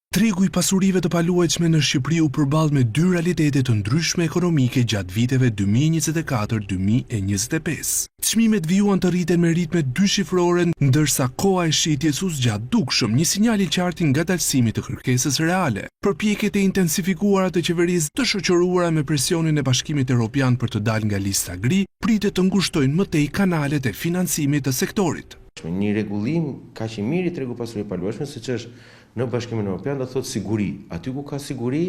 Tregu i pasurive të paluajtshme në Shqipëri u përball me dy realitete të ndryshme ekonomike gjatë viteve 2024-2025. Çmimet vijuan të rriten me ritme dyshifrore, ndërsa koha e shitjes u zgjat dukshëm, një sinjal i qartë i ngadalësimit të kërkesës reale. Përpjekjet e intensifikuara të qeverisë të shoqëruara me presionin e Bashkimit Evropian për të dalë nga lista gri, pritet të ngushtojnë më tej kanalet e financimit të sektorit. Një rregullim kaq i mirë i tregu pasurive paluajtshme siç është në Bashkimin Evropian do thotë siguri. Aty ku ka siguri,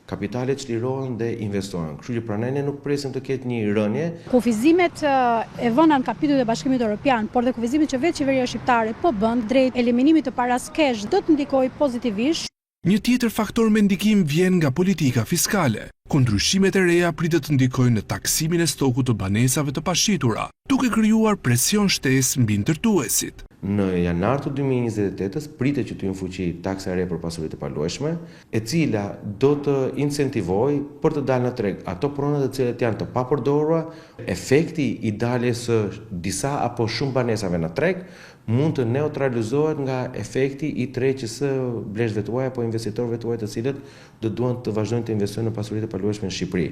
kapitalet çlirohen dhe investohen. Kështu që pranoj ne nuk presim të ketë një rënje. Kufizimet e vëna në kapitujt e Bashkimit Evropian, por dhe kufizimet që vetë qeveria shqiptare po bën drejt eliminimit të paras kesh do të ndikojë pozitivisht. Një tjetër faktor me ndikim vjen nga politika fiskale, ku ndryshimet e reja pritet të ndikojnë në taksimin e stokut të banesave të pashitura, duke krijuar presion shtesë mbi ndërtuesit. Në janar të 2028 pritet që të hyjë në fuqi taksa e re për pasuritë e paluajtshme, e cila do të incentivojë për të dalë në treg ato pronat të cilat janë të papërdorura. Efekti i daljes së disa apo shumë banesave në treg mund të neutralizohet nga efekti i tërheqjes së bleshëve tuaj apo investitorëve tuaj të cilët do duan të vazhdojnë të investojnë në pasuritë e paluajtshme në Shqipëri.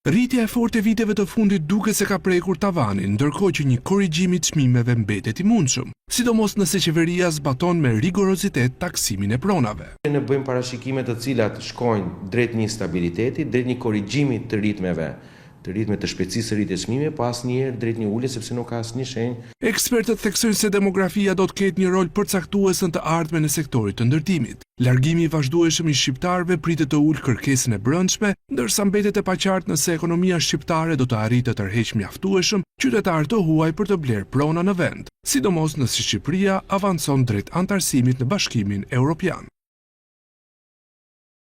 Rritja e fortë e viteve të fundit duket se ka prekur tavanin, ndërkohë që një korrigjim i çmimeve mbetet i mundshëm, sidomos nëse qeveria zbaton me rigorozitet taksimin e pronave. Ne bëjmë parashikime të cilat shkojnë drejt një stabiliteti, drejt një korrigjimi të ritmeve të shpejtësisë së rritjes çmimeve, po asnjëherë drejt një ulje sepse nuk ka asnjë shenjë. Ekspertët theksojnë se demografia do të ketë një rol përcaktues në të ardhmen e sektorit të ndërtimit. Largimi i vazhdueshëm i shqiptarëve pritet të ulë kërkesën e brendshme, ndërsa mbetet e paqartë nëse ekonomia shqiptare do të arrijë të tërheqë mjaftueshëm qytetarë të huaj për të blerë prona në vend, sidomos nëse Shqipëria avancon drejt antarësimit në Bashkimin Evropian.